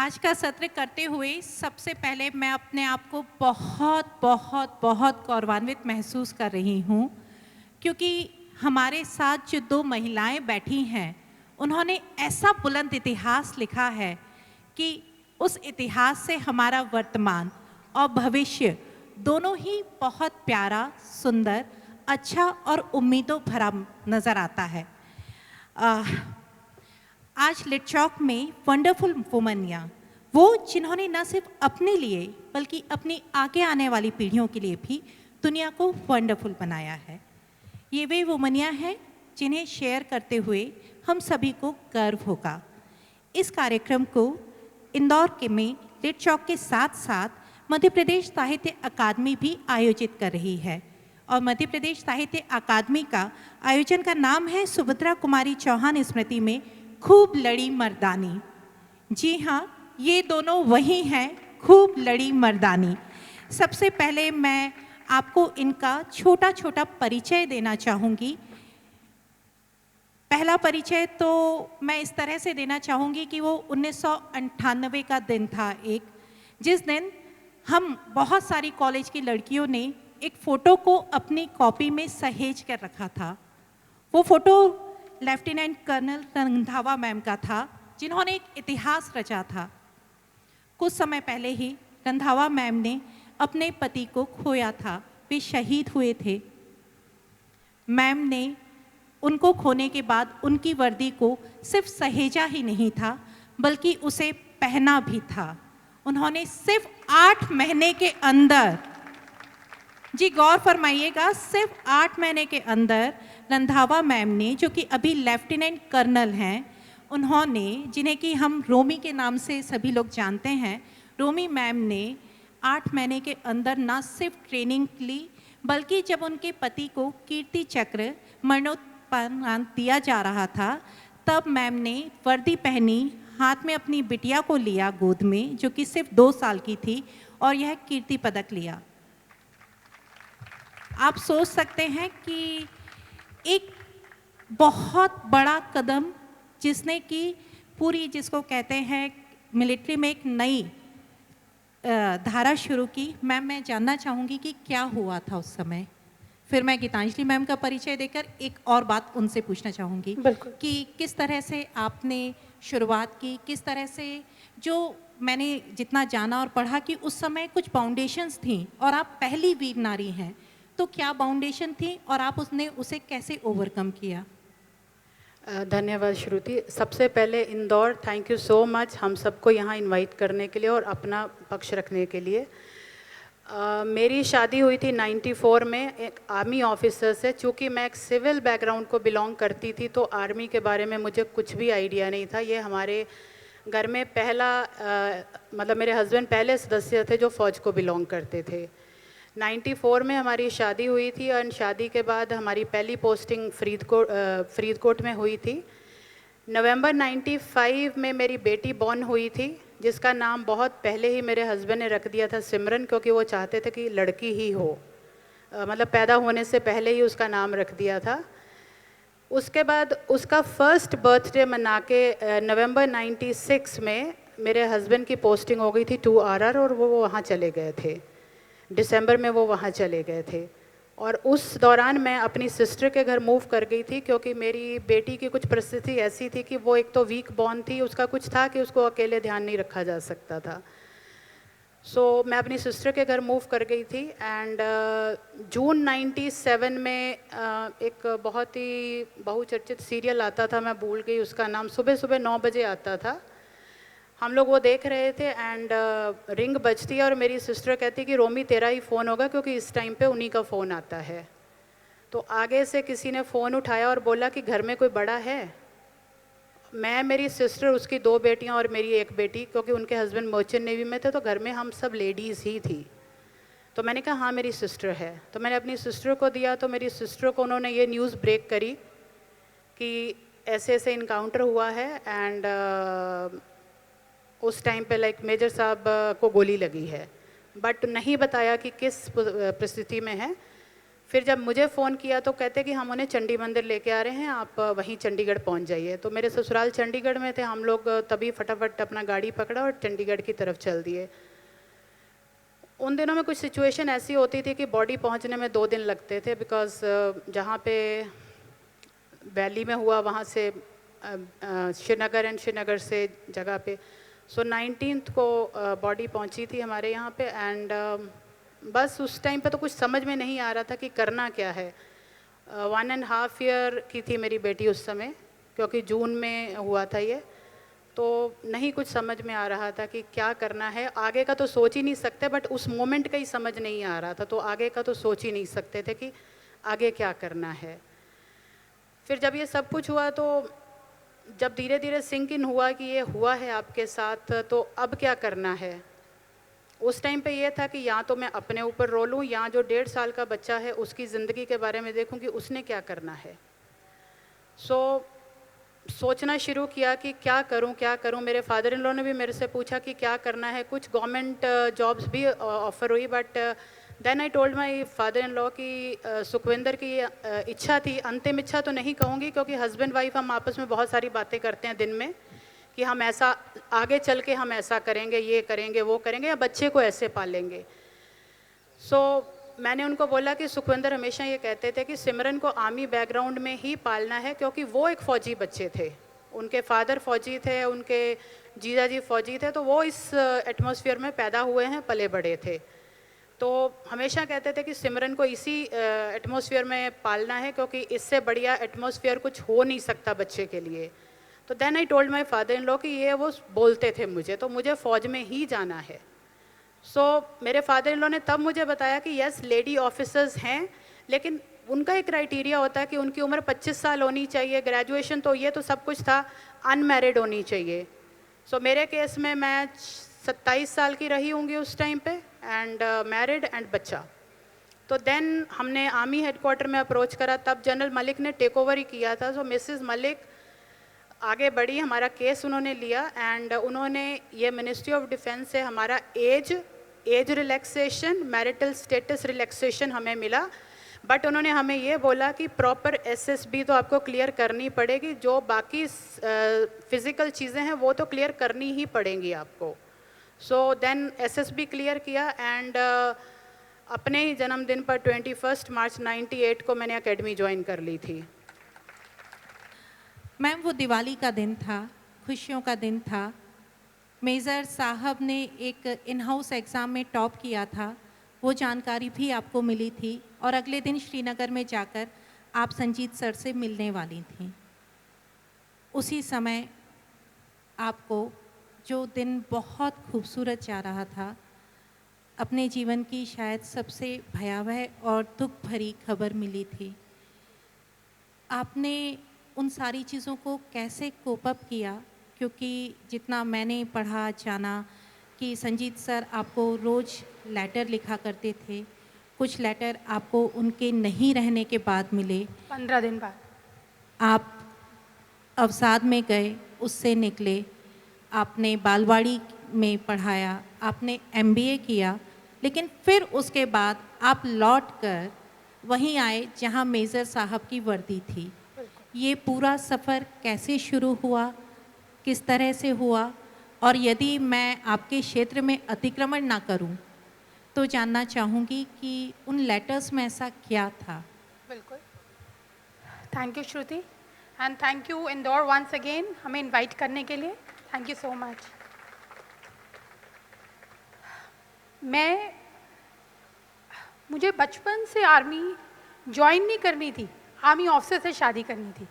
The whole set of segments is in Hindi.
आज का सत्र करते हुए सबसे पहले मैं अपने आप को बहुत बहुत बहुत गौरवान्वित महसूस कर रही हूँ, क्योंकि हमारे साथ जो दो महिलाएं बैठी हैं उन्होंने ऐसा बुलंद इतिहास लिखा है कि उस इतिहास से हमारा वर्तमान और भविष्य दोनों ही बहुत प्यारा, सुंदर, अच्छा और उम्मीदों भरा नज़र आता है। आज लिट चौक में वंडरफुल वुमनियाँ, वो जिन्होंने न सिर्फ अपने लिए बल्कि अपनी आगे आने वाली पीढ़ियों के लिए भी दुनिया को वंडरफुल बनाया है। ये वे वुमनियाँ हैं जिन्हें शेयर करते हुए हम सभी को गर्व होगा। इस कार्यक्रम को इंदौर के में लिट चौक के साथ साथ मध्य प्रदेश साहित्य अकादमी भी आयोजित कर रही है और मध्य प्रदेश साहित्य अकादमी का आयोजन का नाम है सुभद्रा कुमारी चौहान स्मृति में खूब लड़ी मर्दानी। जी हाँ, ये दोनों वही हैं, खूब लड़ी मर्दानी। सबसे पहले मैं आपको इनका छोटा छोटा परिचय देना चाहूँगी। पहला परिचय तो मैं इस तरह से देना चाहूँगी कि वो 1998 का दिन था एक, जिस दिन हम बहुत सारी कॉलेज की लड़कियों ने एक फ़ोटो को अपनी कॉपी में सहेज कर रखा था। वो photo lieutenant colonel Randhawa ma'am का था, जिन्होंने एक इतिहास रचा था। कुछ समय पहले ही रंधावा मैम ने अपने पति को खोया था, वे शहीद हुए थे। मैम ने उनको खोने के बाद उनकी वर्दी को सिर्फ सहेजा ही नहीं था बल्कि उसे पहना भी था। उन्होंने सिर्फ 8 महीने के अंदर, जी गौर फरमाइएगा, सिर्फ 8 महीने के अंदर रंधावा मैम ने, जो कि अभी लेफ्टिनेंट कर्नल हैं, उन्होंने, जिन्हें कि हम रोमी के नाम से सभी लोग जानते हैं, रोमी मैम ने 8 महीने के अंदर न सिर्फ ट्रेनिंग ली बल्कि जब उनके पति को कीर्ति चक्र मरणोपरांत दिया जा रहा था तब मैम ने वर्दी पहनी, हाथ में अपनी बिटिया को लिया गोद में, जो कि सिर्फ 2 साल की थी, और यह कीर्ति पदक लिया। आप सोच सकते हैं कि एक बहुत बड़ा कदम, जिसने कि पूरी, जिसको कहते हैं मिलिट्री में एक नई धारा शुरू की। मैम, मैं जानना चाहूँगी कि क्या हुआ था उस समय। फिर मैं गीतांजलि मैम का परिचय देकर एक और बात उनसे पूछना चाहूँगी कि किस तरह से आपने शुरुआत की, किस तरह से, जो मैंने जितना जाना और पढ़ा कि उस समय कुछ फाउंडेशंस थी और आप पहली वीर नारी हैं, तो क्या फाउंडेशन थी और आप उसे कैसे ओवरकम किया? धन्यवाद श्रुति। सबसे पहले Indore, thank you so much हम सबको यहाँ इनवाइट करने के लिए और अपना पक्ष रखने के लिए। मेरी शादी हुई थी 94 में एक आर्मी ऑफिसर से। चूँकि मैं एक सिविल बैकग्राउंड को बिलोंग करती थी तो आर्मी के बारे में मुझे कुछ भी आइडिया नहीं था। ये हमारे घर में पहला मतलब मेरे हस्बैंड पहले सदस्य थे जो फ़ौज को बिलोंग करते थे। 94 में हमारी शादी हुई थी और शादी के बाद हमारी पहली पोस्टिंग फरीदकोट में हुई थी। नवंबर 95 में मेरी बेटी बॉर्न हुई थी, जिसका नाम बहुत पहले ही मेरे हस्बैंड ने रख दिया था सिमरन, क्योंकि वो चाहते थे कि लड़की ही हो, मतलब पैदा होने से पहले ही उसका नाम रख दिया था। उसके बाद उसका फर्स्ट बर्थडे मना के नवंबर 96 में मेरे हस्बैंड की पोस्टिंग हो गई थी 2RR और वो वहाँ चले गए थे। दिसंबर में वो वहाँ चले गए थे और उस दौरान मैं अपनी सिस्टर के घर मूव कर गई थी, क्योंकि मेरी बेटी की कुछ परिस्थिति ऐसी थी कि वो एक तो वीक बॉर्न थी, उसका कुछ था कि उसको अकेले ध्यान नहीं रखा जा सकता था। सो मैं अपनी सिस्टर के घर मूव कर गई थी एंड जून 97 में एक बहुत ही बहुचर्चित सीरियल आता था, मैं भूल गई उसका नाम, सुबह सुबह 9 बजे आता था। हम लोग वो देख रहे थे एंड रिंग बजती है और मेरी सिस्टर कहती है कि रोमी तेरा ही फ़ोन होगा, क्योंकि इस टाइम पे उन्हीं का फ़ोन आता है। तो आगे से किसी ने फ़ोन उठाया और बोला कि घर में कोई बड़ा है। मैं, मेरी सिस्टर, उसकी 2 बेटियां और मेरी 1 बेटी, क्योंकि उनके हस्बैंड मर्चेंट नेवी में थे तो घर में हम सब लेडीज़ ही थी। तो मैंने कहा हाँ मेरी सिस्टर है। तो मैंने अपनी सिस्टर को दिया तो मेरी सिस्टर को उन्होंने ये न्यूज़ ब्रेक करी कि ऐसे ऐसे इनकाउंटर हुआ है एंड उस टाइम पे लाइक मेजर साहब को गोली लगी है, बट नहीं बताया कि किस परिस्थिति में है। फिर जब मुझे फ़ोन किया तो कहते कि हम उन्हें चंडी मंदिर लेके आ रहे हैं, आप वहीं चंडीगढ़ पहुंच जाइए। तो मेरे ससुराल चंडीगढ़ में थे, हम लोग तभी फटाफट अपना गाड़ी पकड़ा और चंडीगढ़ की तरफ चल दिए। उन दिनों में कुछ सिचुएशन ऐसी होती थी कि बॉडी पहुंचने में 2 दिन लगते थे, बिकॉज़ जहाँ पे वैली में हुआ वहाँ से श्रीनगर एंड श्रीनगर से जगह पे, सो 19th को बॉडी पहुंची थी हमारे यहाँ पे। एंड बस उस टाइम पे तो कुछ समझ में नहीं आ रहा था कि करना क्या है। 1.5 ईयर की थी मेरी बेटी उस समय, क्योंकि जून में हुआ था ये, तो नहीं कुछ समझ में आ रहा था कि क्या करना है। आगे का तो सोच ही नहीं सकते, बट उस मोमेंट का ही समझ नहीं आ रहा था, तो आगे का तो सोच ही नहीं सकते थे कि आगे क्या करना है। फिर जब ये सब कुछ हुआ, तो जब धीरे धीरे सिंक इन हुआ कि ये हुआ है आपके साथ, तो अब क्या करना है। उस टाइम पे ये था कि या तो मैं अपने ऊपर रो लूँ, या जो 1.5 साल का बच्चा है उसकी ज़िंदगी के बारे में देखूँ कि उसने क्या करना है। सोचना शुरू किया कि क्या करूं क्या करूं। मेरे फादर इन लॉ ने भी मेरे से पूछा कि क्या करना है। कुछ गवर्नमेंट जॉब्स भी ऑफ़र हुई, but then I told my father in law कि सुखविंदर की इच्छा थी, अंतिम इच्छा तो नहीं कहूँगी, क्योंकि हस्बैंड वाइफ हम आपस में बहुत सारी बातें करते हैं दिन में कि हम ऐसा आगे चल के हम ऐसा करेंगे, ये करेंगे, वो करेंगे, या बच्चे को ऐसे पालेंगे। मैंने उनको बोला कि सुखविंदर हमेशा ये कहते थे कि सिमरन को आर्मी बैकग्राउंड में ही पालना है, क्योंकि वो एक फ़ौजी बच्चे थे, उनके फादर फ़ौजी थे, उनके जीजा जी फ़ौजी थे, तो वो इस एटमॉस्फेयर में पैदा हुए हैं, पले बड़े थे। तो हमेशा कहते थे कि सिमरन को इसी एटमॉस्फेयर में पालना है, क्योंकि इससे बढ़िया एटमॉस्फेयर कुछ हो नहीं सकता बच्चे के लिए। तो then I told my father in law कि ये वो बोलते थे मुझे, तो मुझे फ़ौज में ही जाना है। मेरे फादर इन लॉ ने तब मुझे बताया कि यस लेडी ऑफिसर्स हैं, लेकिन उनका एक क्राइटेरिया होता है कि उनकी उम्र 25 साल होनी चाहिए, ग्रेजुएशन तो ये तो सब कुछ था, अनमैरिड होनी चाहिए। मेरे केस में मैं 27 साल की रही होंगी उस टाइम पे, एंड मैरिड एंड बच्चा। तो देन हमने आर्मी हेडक्वार्टर में अप्रोच करा, तब जनरल मलिक ने टेक ओवर ही किया था। मिसेस मलिक आगे बढ़ी, हमारा केस उन्होंने लिया, एंड उन्होंने ये मिनिस्ट्री ऑफ डिफेंस से हमारा age relaxation, marital status relaxation हमें मिला, बट उन्होंने हमें ये बोला कि प्रॉपर एसएसबी तो आपको क्लियर करनी पड़ेगी, जो बाकी फिज़िकल चीज़ें हैं वो तो क्लियर करनी ही पड़ेंगी आपको। देन एसएसबी क्लियर किया, एंड अपने ही जन्मदिन पर 21 मार्च 98 को मैंने एकेडमी ज्वाइन कर ली थी। मैम वो दिवाली का दिन था, खुशियों का दिन था। मेजर साहब ने एक इन हाउस एग्ज़ाम में टॉप किया था, वो जानकारी भी आपको मिली थी, और अगले दिन श्रीनगर में जाकर आप संजीत सर से मिलने वाली थी। उसी समय आपको, जो दिन बहुत खूबसूरत जा रहा था, अपने जीवन की शायद सबसे भयावह और दुख भरी खबर मिली थी। आपने उन सारी चीज़ों को कैसे कोप अप किया? क्योंकि जितना मैंने पढ़ा जाना कि संजीत सर आपको रोज़ लेटर लिखा करते थे, कुछ लेटर आपको उनके नहीं रहने के बाद मिले, 15 दिन बाद आप अवसाद में गए, उससे निकले, आपने बालवाड़ी में पढ़ाया, आपने एमबीए किया, लेकिन फिर उसके बाद आप लौट कर वहीं आए जहां मेजर साहब की वर्दी थी। ये पूरा सफ़र कैसे शुरू हुआ, किस तरह से हुआ, और यदि मैं आपके क्षेत्र में अतिक्रमण ना करूं, तो जानना चाहूँगी कि उन लेटर्स में ऐसा क्या था? बिल्कुल। Thank you Shruti, and thank you Indore once again हमें इनवाइट करने के लिए। Thank you so much. मुझे बचपन से आर्मी ज्वाइन नहीं करनी थी, आर्मी ऑफिसर से शादी करनी थी।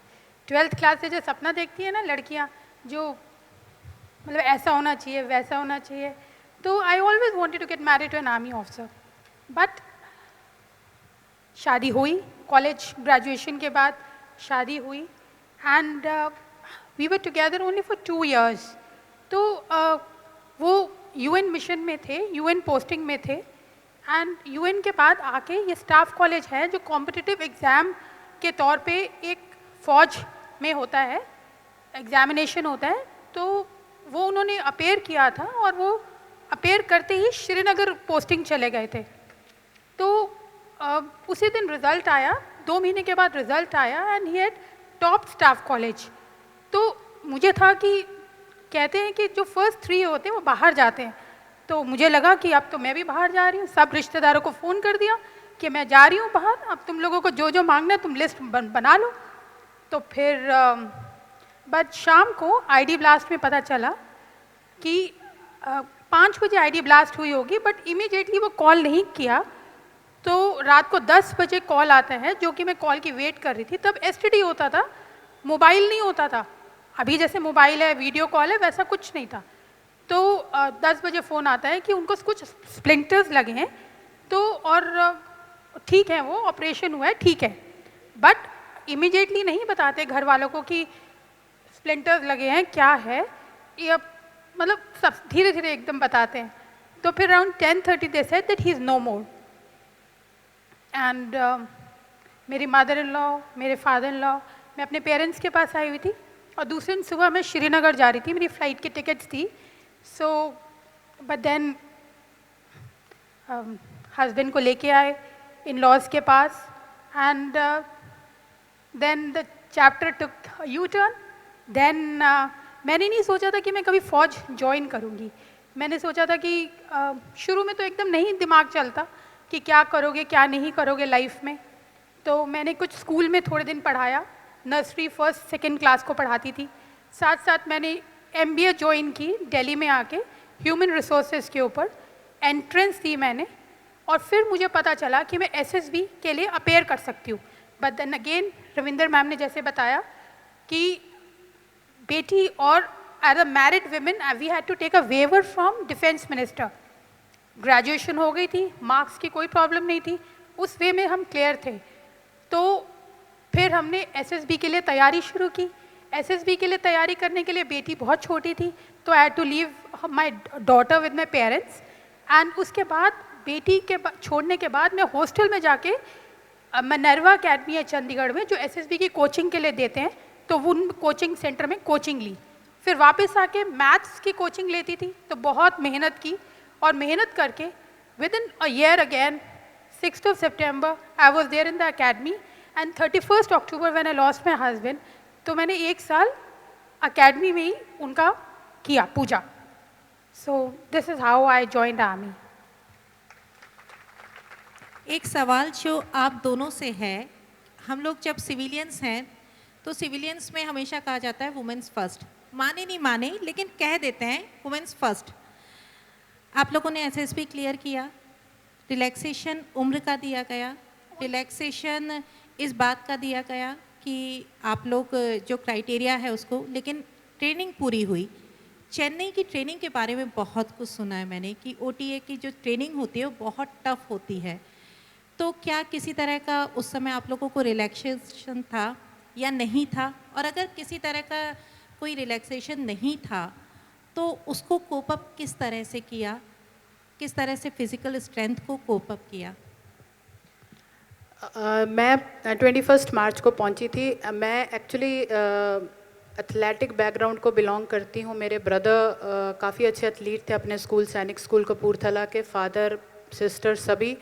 12th क्लास से जो सपना देखती है ना लड़कियां, जो मतलब ऐसा होना चाहिए वैसा होना चाहिए, तो I always wanted to get married to an army officer. But शादी हुई, कॉलेज ग्रेजुएशन के बाद शादी हुई, and we were together only for 2 years। तो वो यूएन मिशन में थे, यूएन पोस्टिंग में थे, एंड यूएन के बाद आके ये स्टाफ कॉलेज है जो कॉम्पिटिटिव एग्ज़ाम के तौर पे एक फ़ौज में होता है, एग्ज़ामिनेशन होता है, तो वो उन्होंने अपेयर किया था, और वो अपेयर करते ही श्रीनगर पोस्टिंग चले गए थे। तो उसी दिन रिज़ल्ट आया, 2 महीने के बाद रिज़ल्ट आया and he had top staff college. तो मुझे था कि कहते हैं कि जो फर्स्ट 3 होते हैं वो बाहर जाते हैं, तो मुझे लगा कि अब तो मैं भी बाहर जा रही हूँ। सब रिश्तेदारों को फ़ोन कर दिया कि मैं जा रही हूँ बाहर, अब तुम लोगों को जो जो मांगना है तुम लिस्ट बना लो। तो फिर बट शाम को आईडी ब्लास्ट में पता चला कि 5 बजे आईडी ब्लास्ट हुई होगी, बट इमीडिएटली वो कॉल नहीं किया। तो रात को 10 बजे कॉल आता है, जो कि मैं कॉल की वेट कर रही थी। तब एसटीडी होता था, मोबाइल नहीं होता था। अभी जैसे मोबाइल है, वीडियो कॉल है, वैसा कुछ नहीं था। तो 10 बजे फ़ोन आता है कि उनको कुछ स्प्लिंटर्स लगे हैं, तो और ठीक है, वो ऑपरेशन हुआ है, ठीक है। बट इमीडिएटली नहीं बताते घर वालों को कि स्प्लिंटर्स लगे हैं, क्या है ये, मतलब सब धीरे धीरे एकदम बताते हैं। तो फिर around 10:30 they said that he is no more. And मेरी मदर इन लॉ, मेरे फादर इन लॉ, मैं अपने पेरेंट्स के पास आई हुई थी, और दूसरे दिन सुबह मैं श्रीनगर जा रही थी, मेरी फ़्लाइट की टिकट्स थी। सो बट देन हस्बैंड को लेके आए इन लॉज के पास, and then the chapter took a टर्न। देन मैंने नहीं सोचा था कि मैं कभी फ़ौज ज्वाइन करूँगी। मैंने सोचा था कि शुरू में तो एकदम नहीं दिमाग चलता कि क्या करोगे क्या नहीं करोगे लाइफ में। तो मैंने कुछ स्कूल में थोड़े दिन पढ़ाया, नर्सरी 1st 2nd क्लास को पढ़ाती थी। साथ साथ मैंने MBA ज्वाइन की दिल्ली में आके, ह्यूमन रिसोर्सेज के ऊपर एंट्रेंस दी मैंने, और फिर मुझे पता चला कि मैं SSB के लिए अपेयर कर सकती हूँ। But then again Ravinder ma'am ने जैसे बताया कि बेटी और as a married women we had to take a waiver from defence minister. Graduation हो गई थी, मार्क्स की कोई प्रॉब्लम नहीं थी, उस वे में हम क्लियर थे। तो फिर हमने SSB के लिए तैयारी शुरू की। SSB के लिए तैयारी करने के लिए बेटी बहुत छोटी थी, तो I had to leave my daughter with my parents. And उसके बाद बेटी के छोड़ने के बाद मैं हॉस्टल में जाके मिनर्वा अकेडमी है चंडीगढ़ में, जो SSB की कोचिंग के लिए देते हैं, तो उन कोचिंग सेंटर में कोचिंग ली। फिर वापस आके मैथ्स की कोचिंग लेती थी, तो बहुत मेहनत की, और मेहनत करके within a year again 6th of September I was there in the academy, and 31st October when I lost my husband, तो मैंने 1 साल अकेडमी में ही उनका किया पूजा। So this is how I joined army. एक सवाल जो आप दोनों से है, हम लोग जब सिविलियंस हैं तो सिविलियंस में हमेशा कहा जाता है वुमेन्स फर्स्ट, माने नहीं माने लेकिन कह देते हैं वुमेन्स फर्स्ट। आप लोगों ने SSB क्लियर किया, रिलैक्सेशन उम्र का दिया गया, रिलैक्सेशन इस बात का दिया गया कि आप लोग जो क्राइटेरिया है उसको, लेकिन ट्रेनिंग पूरी हुई। चेन्नई की ट्रेनिंग के बारे में बहुत कुछ सुना है मैंने कि OTA की जो ट्रेनिंग होती है वो बहुत टफ होती है। तो क्या किसी तरह का उस समय आप लोगों को रिलैक्सेशन था या नहीं था? और अगर किसी तरह का कोई रिलैक्सेशन नहीं था तो उसको कोप अप किस तरह से किया, किस तरह से फिज़िकल स्ट्रेंथ को कोप अप किया? मैं 21 मार्च को पहुंची थी। मैं एक्चुअली एथलेटिक बैकग्राउंड को बिलोंग करती हूं। मेरे ब्रदर काफ़ी अच्छे एथलीट थे अपने स्कूल, सैनिक स्कूल कपूरथला के। फादर सिस्टर सभी,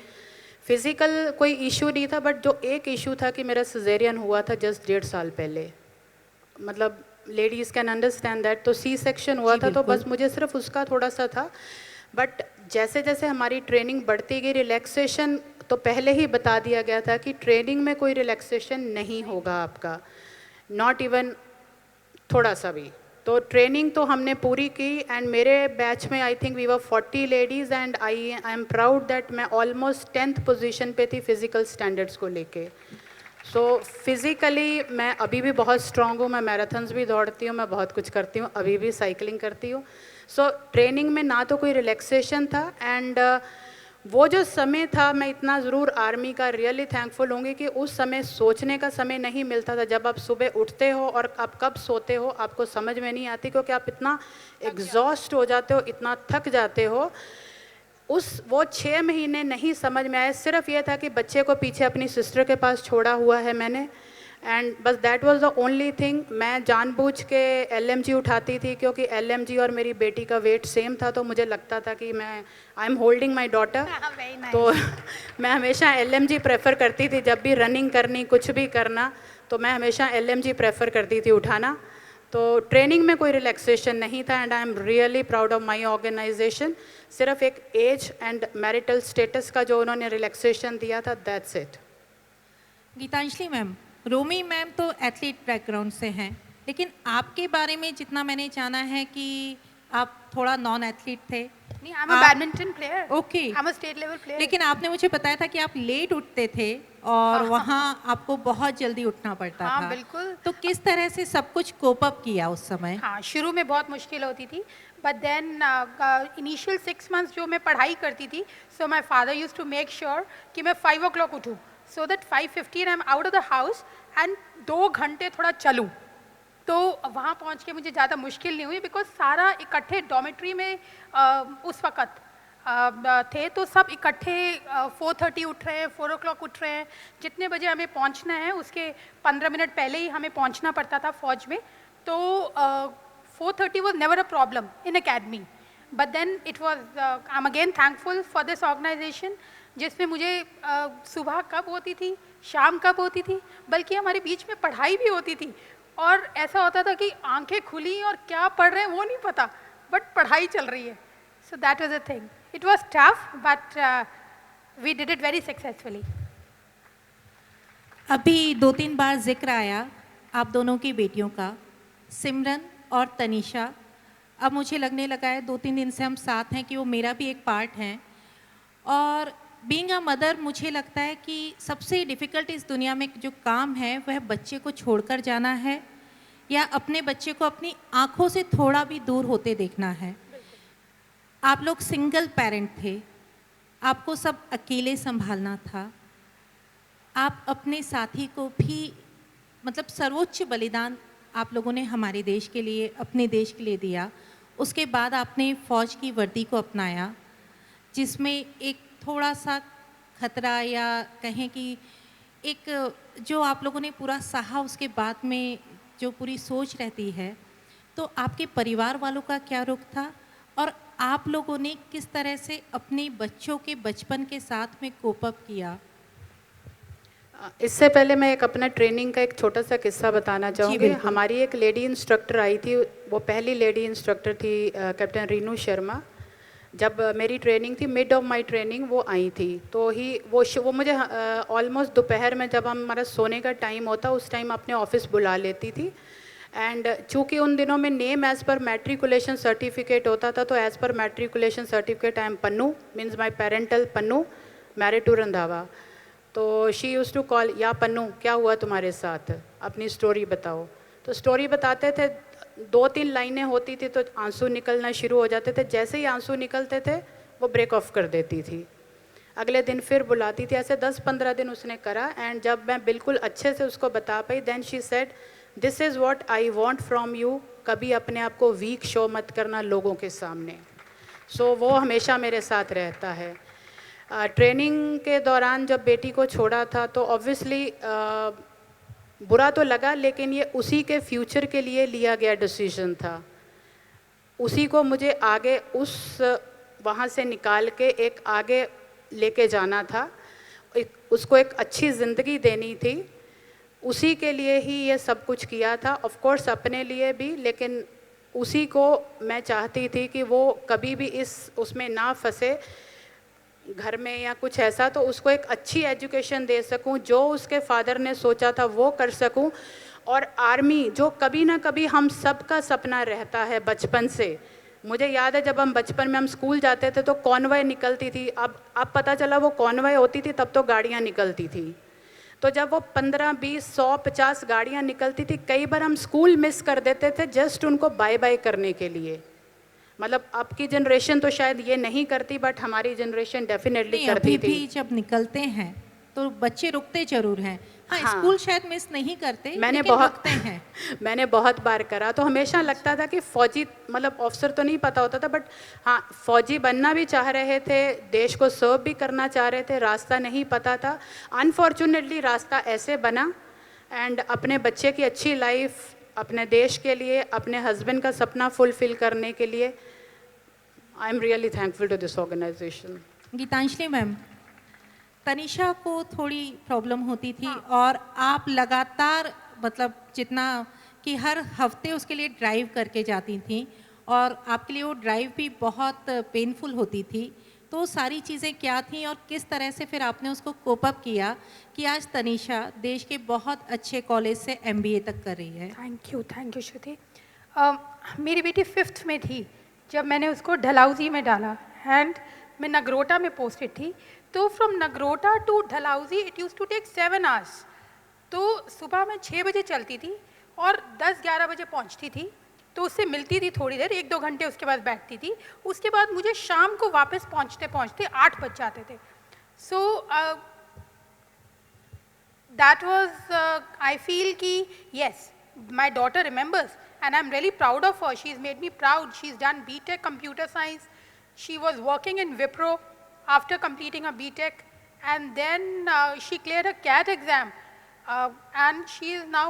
फिज़िकल कोई इशू नहीं था, बट जो एक इशू था कि मेरा सिजेरियन हुआ था जस्ट 1.5 साल पहले। मतलब लेडीज़ कैन अंडरस्टैंड दैट। तो C सेक्शन हुआ था, तो बस मुझे सिर्फ उसका थोड़ा सा था। बट जैसे जैसे हमारी ट्रेनिंग बढ़ती गई, रिलैक्सेशन तो पहले ही बता दिया गया था कि ट्रेनिंग में कोई रिलैक्सेशन नहीं होगा आपका, नॉट इवन थोड़ा सा भी। तो ट्रेनिंग तो हमने पूरी की, एंड मेरे बैच में I think we were 40 ladies, and I am proud that मैं ऑलमोस्ट 10th पोजीशन पे थी फिज़िकल स्टैंडर्ड्स को लेके। सो फिज़िकली मैं अभी भी बहुत स्ट्रांग हूँ। मैं मैराथन्स भी दौड़ती हूँ, मैं बहुत कुछ करती हूँ, अभी भी साइकिलिंग करती हूँ। सो ट्रेनिंग में ना तो कोई रिलैक्सेशन था, एंड वो जो समय था, मैं इतना ज़रूर आर्मी का रियली थैंकफुल होंगी कि उस समय सोचने का समय नहीं मिलता था। जब आप सुबह उठते हो और आप कब सोते हो आपको समझ में नहीं आती, क्योंकि आप इतना एग्जॉस्ट हो जाते हो, इतना थक जाते हो। वो 6 महीने नहीं समझ में आए। सिर्फ ये था कि बच्चे को पीछे अपनी सिस्टर के पास छोड़ा हुआ है मैंने, एंड बस that was the only thing. मैं जानबूझ के LMG उठाती थी क्योंकि LMG और मेरी बेटी का वेट सेम था, तो मुझे लगता था कि मैं I am holding my daughter, Very nice. तो मैं हमेशा LMG प्रेफर करती थी। जब भी रनिंग करनी, कुछ भी करना, तो मैं हमेशा LMG प्रेफर करती थी उठाना। तो ट्रेनिंग में कोई रिलैक्सेशन नहीं था and I am really proud of my organisation. सिर्फ एक एज एंड मैरिटल स्टेटस का जो उन्होंने रिलैक्सेशन दिया था, that's it. Geetanjali ma'am, Romi ma'am तो एथलीट बैकग्राउंड से हैं, लेकिन आपके बारे में जितना मैंने जाना है कि आप थोड़ा नॉन एथलीट थे। नहीं, I'm a badminton player. Okay. I'm a state level player. लेकिन आपने मुझे बताया था कि आप लेट उठते थे और वहाँ आपको बहुत जल्दी उठना पड़ता हाँ, था। बिल्कुल। तो किस तरह से सब कुछ कोप अप किया उस समय? हाँ, शुरू में बहुत मुश्किल होती थी, बट देन इनिशियल 6 मंथ्स जो मैं पढ़ाई करती थी, so my father use to make sure कि मैं 5 o'clock उठूँ, so that 5:15 I am out of the house and 2 घंटे थोड़ा चलूँ। तो वहाँ पहुँच के मुझे ज़्यादा मुश्किल नहीं हुई, बिकॉज सारा इकट्ठे डॉमेट्री में उस वक़्त थे, तो सब इकट्ठे 4:30 उठ रहे हैं, 4 o'clock उठ रहे हैं। जितने बजे हमें पहुँचना है उसके 15 मिनट पहले ही हमें पहुँचना पड़ता था फौज में। तो 4:30 was never a problem in academy, but then it was I am again thankful for this organisation, जिसमें मुझे सुबह कब होती थी, शाम कब होती थी, बल्कि हमारे बीच में पढ़ाई भी होती थी। और ऐसा होता था कि आंखें खुली और क्या पढ़ रहे हैं वो नहीं पता, बट पढ़ाई चल रही है। So that was a thing. It was tough, but we did it very successfully. अभी 2-3 बार जिक्र आया आप दोनों की बेटियों का, सिमरन और तनीषा। अब मुझे लगने लगा है 2-3 दिन से हम साथ हैं कि वो मेरा भी एक पार्ट हैं। और बीइंग अ मदर, मुझे लगता है कि सबसे डिफ़िकल्ट इस दुनिया में जो काम है वह बच्चे को छोड़कर जाना है या अपने बच्चे को अपनी आँखों से थोड़ा भी दूर होते देखना है। आप लोग सिंगल पेरेंट थे, आपको सब अकेले संभालना था। आप अपने साथी को भी मतलब सर्वोच्च बलिदान आप लोगों ने हमारे देश के लिए, अपने देश के लिए दिया। उसके बाद आपने फ़ौज की वर्दी को अपनाया, जिसमें एक थोड़ा सा खतरा या कहें कि एक जो आप लोगों ने पूरा सहा, उसके बाद में जो पूरी सोच रहती है। तो आपके परिवार वालों का क्या रुख था और आप लोगों ने किस तरह से अपने बच्चों के बचपन के साथ में कोप अप किया? इससे पहले मैं एक अपना ट्रेनिंग का एक छोटा सा किस्सा बताना चाहूँगी। बिल्कुल। हमारी एक लेडी इंस्ट्रक्टर आई थी, वो पहली लेडी इंस्ट्रक्टर थी, कैप्टन रीनू शर्मा। जब मेरी ट्रेनिंग थी, मिड ऑफ माय ट्रेनिंग वो आई थी, तो वो मुझे ऑलमोस्ट दोपहर में जब हमारा सोने का टाइम होता, उस टाइम अपने ऑफिस बुला लेती थी। एंड चूँकि उन दिनों में name as per matriculation certificate होता था, तो as per matriculation certificate I am Pannu, means my parental Pannu, married to Randhawa. तो शी यूज़ टू कॉल, या पन्नू क्या हुआ तुम्हारे साथ, अपनी स्टोरी बताओ। तो स्टोरी बताते थे, 2-3 लाइनें होती थी तो आंसू निकलना शुरू हो जाते थे। जैसे ही आंसू निकलते थे वो ब्रेक ऑफ कर देती थी। अगले दिन फिर बुलाती थी। ऐसे 10-15 दिन उसने करा एंड जब मैं बिल्कुल अच्छे से उसको बता पाई, then she said this is what I want from you, कभी अपने आप को वीक शो मत करना लोगों के सामने। सो वो हमेशा मेरे साथ रहता है। ट्रेनिंग के दौरान जब बेटी को छोड़ा था तो ऑब्वियसली बुरा तो लगा, लेकिन ये उसी के फ्यूचर के लिए लिया गया डिसीजन था। उसी को मुझे आगे वहाँ से निकाल के एक आगे लेके जाना था, उसको एक अच्छी ज़िंदगी देनी थी। उसी के लिए ही ये सब कुछ किया था, ऑफ कोर्स अपने लिए भी, लेकिन उसी को मैं चाहती थी कि वो कभी भी उसमें ना फंसे घर में या कुछ ऐसा, तो उसको एक अच्छी एजुकेशन दे सकूं, जो उसके फादर ने सोचा था वो कर सकूं। और आर्मी जो कभी ना कभी हम सब का सपना रहता है बचपन से। मुझे याद है जब हम बचपन में हम स्कूल जाते थे तो कॉन्वॉय निकलती थी। अब पता चला वो कॉन्वॉय होती थी, तब तो गाड़ियाँ निकलती थी। तो जब वो 15, 20, 100, 50 गाड़ियाँ निकलती थी, कई बार हम स्कूल मिस कर देते थे जस्ट उनको बाय बाय करने के लिए। मतलब आपकी जनरेशन तो शायद ये नहीं करती, बट हमारी जनरेशन डेफिनेटली करती अभी थी। भी जब निकलते हैं तो बच्चे रुकते जरूर हैं। हाँ, हाँ। स्कूल शायद मिस नहीं करते, मैंने लेकिन बहुत रुकते हैं। मैंने बहुत बार करा, तो हमेशा लगता था कि फ़ौजी मतलब ऑफिसर तो नहीं पता होता था, बट हाँ फ़ौजी बनना भी चाह रहे थे, देश को सर्व भी करना चाह रहे थे, रास्ता नहीं पता था। अनफॉर्चुनेटली रास्ता ऐसे बना एंड अपने बच्चे की अच्छी लाइफ, अपने देश के लिए, अपने हस्बैंड का सपना फुलफिल करने के लिए I am really thankful to this organisation. Geetanjali ma'am, Tanisha को थोड़ी प्रॉब्लम होती थी और आप लगातार मतलब जितना कि हर हफ्ते उसके लिए ड्राइव करके जाती थी और आपके लिए वो ड्राइव भी बहुत पेनफुल होती थी, तो वो सारी चीज़ें क्या थी और किस तरह से फिर आपने उसको कोप अप किया कि आज तनिषा देश के बहुत अच्छे कॉलेज से MBA तक कर रही है? थैंक यू श्रुति। मेरी बेटी 5th में थी जब मैंने उसको डलहौजी में डाला एंड मैं नगरोटा में पोस्टेड थी, तो from Nagrota to Dalhousie it use to take 7 hours. तो सुबह मैं 6 बजे चलती थी और 10-11 बजे पहुंचती थी, तो उससे मिलती थी थोड़ी देर, 1-2 घंटे उसके बाद बैठती थी। उसके बाद मुझे शाम को वापस पहुंचते पहुंचते 8 बज जाते थे। So that was I feel कि yes my daughter remembers and I'm really proud of her. She's made me proud. She's done BTech Computer Science. She was working in Wipro after completing her BTech, and then she cleared a CAT exam, and she is now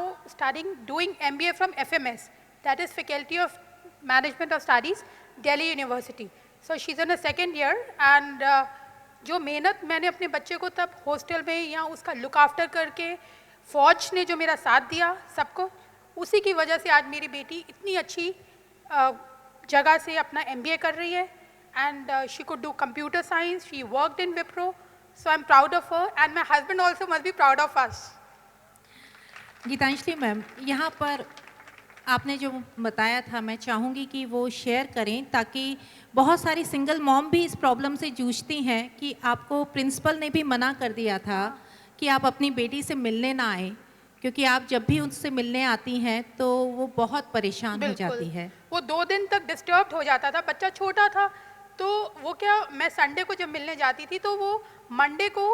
doing MBA from FMS, that is Faculty of Management of Studies, Delhi University. So she's in her 2nd year, and जो मेहनत मैंने अपने बच्चे को तब हॉस्टल में या उसका लुक आफ्टर करके, फौज ने जो मेरा साथ दिया सबको, उसी की वजह से आज मेरी बेटी इतनी अच्छी जगह से अपना MBA कर रही है and she could do computer science, she worked in Wipro, so I am proud of her and my husband also must be proud of us. Geetanjali ma'am, यहाँ पर आपने जो बताया था मैं चाहूँगी कि वो शेयर करें ताकि बहुत सारी सिंगल मॉम भी इस प्रॉब्लम से जूझती हैं कि आपको प्रिंसिपल ने भी मना कर दिया था कि आप अपनी बेटी से मिलने ना आए, क्योंकि आप जब भी उनसे मिलने आती हैं तो वो बहुत परेशान हो जाती है। वो 2 दिन तक डिस्टर्ब्ड हो जाता था, बच्चा छोटा था, तो वो क्या, मैं संडे को जब मिलने जाती थी तो वो मंडे को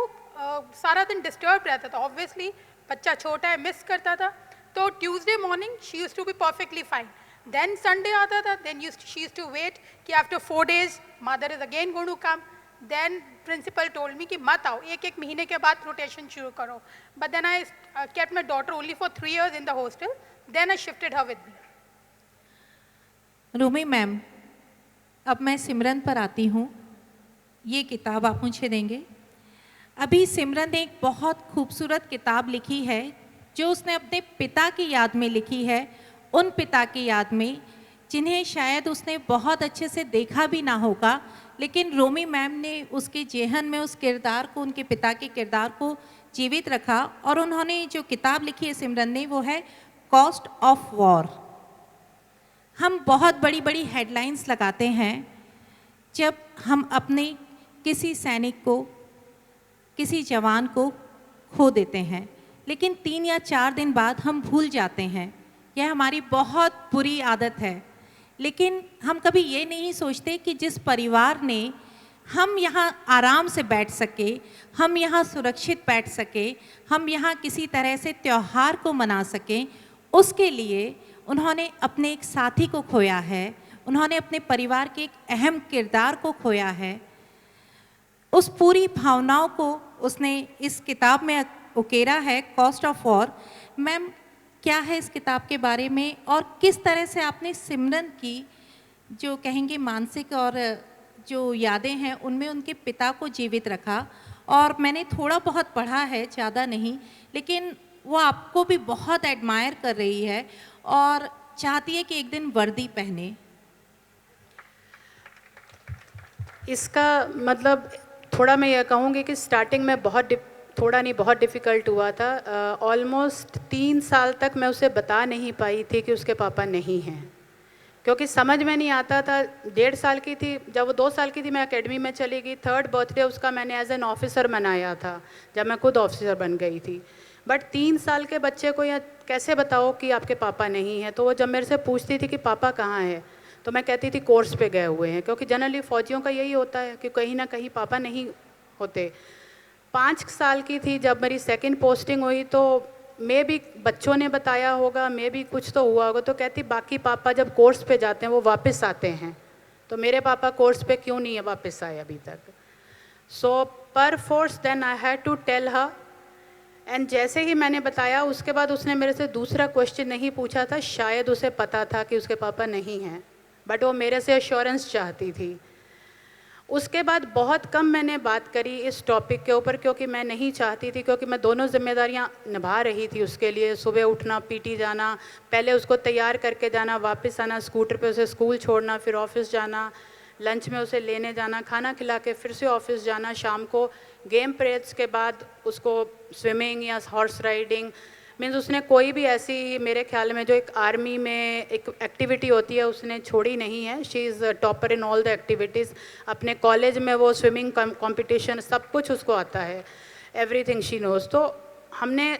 सारा दिन डिस्टर्ब रहता था। ऑब्वियसली बच्चा छोटा है, मिस करता था। तो Tuesday morning she used to be perfectly fine, then Sunday आता था, then she used to wait कि after 4 days mother is again going to come. Then principal told me कि मत आओ, 1-1 महीने के बाद रोटेशन शुरू करो। But then I kept my daughter only for 3 years in the hostel, then I shifted her with me. Rumi ma'am, अब मैं सिमरन पर आती हूँ। ये किताब आप मुझे देंगे। अभी सिमरन ने एक बहुत खूबसूरत किताब लिखी है जो उसने अपने पिता की याद में लिखी है, उन पिता की याद में जिन्हें शायद उसने बहुत अच्छे से देखा भी ना होगा, लेकिन रोमी मैम ने उसके जेहन में उस किरदार को, उनके पिता के किरदार को जीवित रखा और उन्होंने जो किताब लिखी है सिमरन ने, वो है कॉस्ट ऑफ वॉर। हम बहुत बड़ी बड़ी हेडलाइंस लगाते हैं जब हम अपने किसी सैनिक को, किसी जवान को खो देते हैं, लेकिन 3 या 4 दिन बाद हम भूल जाते हैं। यह हमारी बहुत बुरी आदत है, लेकिन हम कभी ये नहीं सोचते कि जिस परिवार ने हम यहाँ आराम से बैठ सके, हम यहाँ सुरक्षित बैठ सके, हम यहाँ किसी तरह से त्यौहार को मना सकें, उसके लिए उन्होंने अपने एक साथी को खोया है, उन्होंने अपने परिवार के एक अहम किरदार को खोया है। उस पूरी भावनाओं को उसने इस किताब में उकेरा है, कॉस्ट ऑफ वॉर। मैम, क्या है इस किताब के बारे में और किस तरह से आपने सिमरन की जो कहेंगे मानसिक और जो यादें हैं उनमें उनके पिता को जीवित रखा? और मैंने थोड़ा बहुत पढ़ा है, ज़्यादा नहीं, लेकिन वो आपको भी बहुत एडमायर कर रही है और चाहती है कि एक दिन वर्दी पहने। इसका मतलब थोड़ा मैं यह कहूँगी कि स्टार्टिंग में बहुत डिफ़िकल्ट हुआ था। ऑलमोस्ट 3 साल तक मैं उसे बता नहीं पाई थी कि उसके पापा नहीं हैं, क्योंकि समझ में नहीं आता था। 1.5 साल की थी जब वो, 2 साल की थी मैं एकेडमी में चली गई। 3rd बर्थडे उसका मैंने एज एन ऑफिसर मनाया था जब मैं खुद ऑफिसर बन गई थी। बट 3 साल के बच्चे को यह कैसे बताओ कि आपके पापा नहीं हैं? तो वो जब मेरे से पूछती थी कि पापा कहाँ हैं, तो मैं कहती थी कोर्स पे गए हुए हैं, क्योंकि जनरली फ़ौजियों का यही होता है कि कहीं ना कहीं पापा नहीं होते। 5 साल की थी जब मेरी 2nd पोस्टिंग हुई, तो मे भी बच्चों ने बताया होगा, मे भी कुछ तो हुआ होगा, तो कहती बाकी पापा जब कोर्स पे जाते हैं वो वापस आते हैं, तो मेरे पापा कोर्स पे क्यों नहीं है वापस आए अभी तक। So perforce then I had to tell her, and जैसे ही मैंने बताया उसके बाद उसने मेरे से दूसरा क्वेश्चन नहीं पूछा था, शायद उसे पता था कि उसके पापा नहीं हैं, बट वो मेरे से एश्योरेंस चाहती थी। उसके बाद बहुत कम मैंने बात करी इस टॉपिक के ऊपर, क्योंकि मैं नहीं चाहती थी, क्योंकि मैं दोनों जिम्मेदारियां निभा रही थी उसके लिए। सुबह उठना, पीटी जाना, पहले उसको तैयार करके जाना, वापस आना, स्कूटर पे उसे स्कूल छोड़ना, फिर ऑफिस जाना, लंच में उसे लेने जाना, खाना खिला के फिर से ऑफिस जाना, शाम को गेम पीरियड्स के बाद उसको स्विमिंग या हॉर्स राइडिंग, मीन्स उसने कोई भी ऐसी, मेरे ख्याल में जो एक आर्मी में एक एक्टिविटी होती है उसने छोड़ी नहीं है। She is topper in all the activities. अपने कॉलेज में वो स्विमिंग कंपटीशन सब कुछ उसको आता है, एवरीथिंग शी नोज़। तो हमने,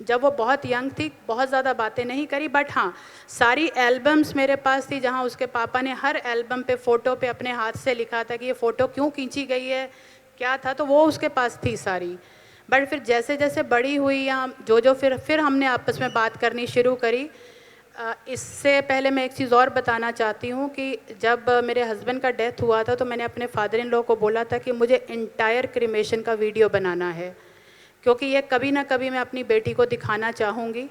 जब वो बहुत यंग थी, बहुत ज़्यादा बातें नहीं करी, बट हाँ सारी एल्बम्स मेरे पास थी जहाँ उसके पापा ने हर एल्बम पे, फ़ोटो पे अपने हाथ से लिखा था कि ये फ़ोटो क्यों खींची गई है, क्या था, तो वो उसके पास थी सारी। बट फिर जैसे जैसे बड़ी हुई या जो फिर हमने आपस में बात करनी शुरू करी। इससे पहले मैं एक चीज़ और बताना चाहती हूँ कि जब मेरे हस्बैंड का डेथ हुआ था तो मैंने अपने फादर इन लॉ को बोला था कि मुझे इंटायर क्रिमेशन का वीडियो बनाना है, क्योंकि ये कभी ना कभी मैं अपनी बेटी को दिखाना चाहूँगी।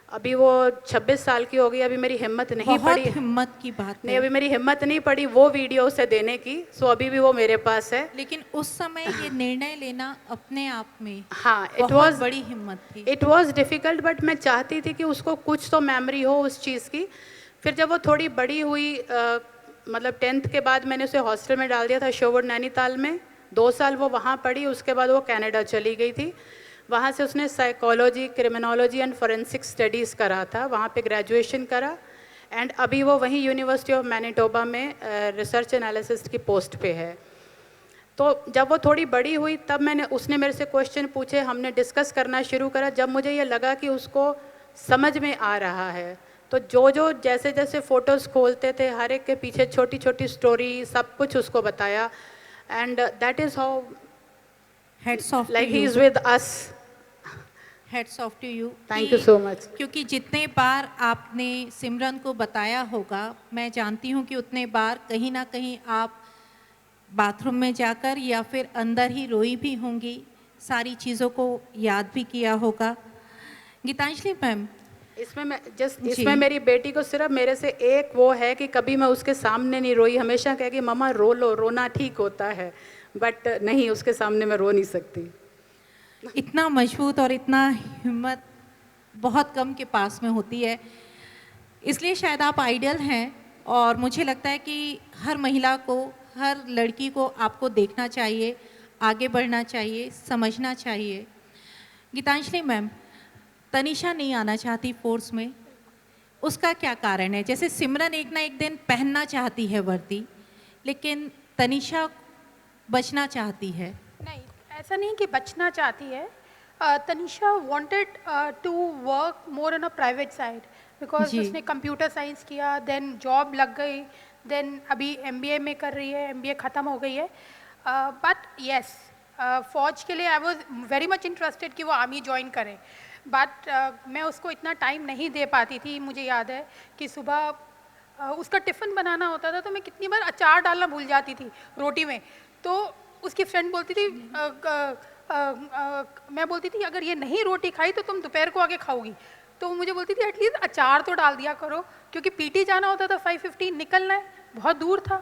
अभी वो 26 साल की हो गई, अभी मेरी हिम्मत नहीं बहुत पड़ी, हिम्मत की बात नहीं है। अभी मेरी हिम्मत नहीं पड़ी वो वीडियो उसे देने की। सो अभी भी वो मेरे पास है। लेकिन उस समय ये निर्णय लेना अपने आप में हाँ, बहुत बड़ी हिम्मत थी। इट वॉज़ डिफ़िकल्ट, बट मैं चाहती थी कि उसको कुछ तो मेमोरी हो उस चीज़ की। फिर जब वो थोड़ी बड़ी हुई, मतलब 10th के बाद मैंने उसे हॉस्टल में डाल दिया था शोवुड नैनीताल में। 2 साल वो वहाँ पढ़ी, उसके बाद वो कनाडा चली गई थी। वहाँ से उसने psychology, criminology and forensic studies करा था, वहाँ पे ग्रेजुएशन करा। एंड अभी वो वहीं यूनिवर्सिटी ऑफ मैनिटोबा में रिसर्च एनालिसिस की पोस्ट पे है। तो जब वो थोड़ी बड़ी हुई तब उसने मेरे से क्वेश्चन पूछे, हमने डिस्कस करना शुरू करा। जब मुझे ये लगा कि उसको समझ में आ रहा है, तो जो जैसे जैसे फ़ोटोज़ खोलते थे, हर एक के पीछे छोटी छोटी स्टोरी, सब कुछ उसको बताया। And that is how hats off to like he you, is with us. Hats off to you. Thank you so much. क्योंकि जितने बार आपने सिमरन को बताया होगा, मैं जानती हूँ कि उतने बार कहीं ना कहीं आप बाथरूम में जाकर या फिर अंदर ही रोई भी होंगी, सारी चीज़ों को याद भी किया होगा। गीतांजलि मैम, इसमें मेरी बेटी को सिर्फ मेरे से एक वो है कि कभी मैं उसके सामने नहीं रोई। हमेशा कहेगी मम्मा रो लो, रोना ठीक होता है, बट नहीं, उसके सामने मैं रो नहीं सकती। इतना मजबूत और इतना हिम्मत बहुत कम के पास में होती है, इसलिए शायद आप आइडियल हैं। और मुझे लगता है कि हर महिला को, हर लड़की को आपको देखना चाहिए, आगे बढ़ना चाहिए, समझना चाहिए। गीतांजलि मैम, तनिषा नहीं आना चाहती फोर्स में, उसका क्या कारण है? जैसे सिमरन एक ना एक दिन पहनना चाहती है वर्दी, लेकिन तनिषा बचना चाहती है। नहीं, ऐसा नहीं कि बचना चाहती है। Tanisha wanted to work more on a private side, because जी। उसने कंप्यूटर साइंस किया, देन जॉब लग गई, देन अभी एमबीए में कर रही है, एमबीए ख़त्म हो गई है। बट येस, फौज के लिए I was very much interested कि वो आर्मी ज्वाइन करे, बट मैं उसको इतना टाइम नहीं दे पाती थी। मुझे याद है कि सुबह उसका टिफ़िन बनाना होता था तो मैं कितनी बार अचार डालना भूल जाती थी रोटी में। तो उसकी फ्रेंड बोलती थी, मैं बोलती थी अगर ये नहीं रोटी खाई तो तुम दोपहर को आके खाओगी। तो वो मुझे बोलती थी एटलीस्ट अचार तो डाल दिया करो, क्योंकि पीटी जाना होता था, 5:15 निकलना है, बहुत दूर था।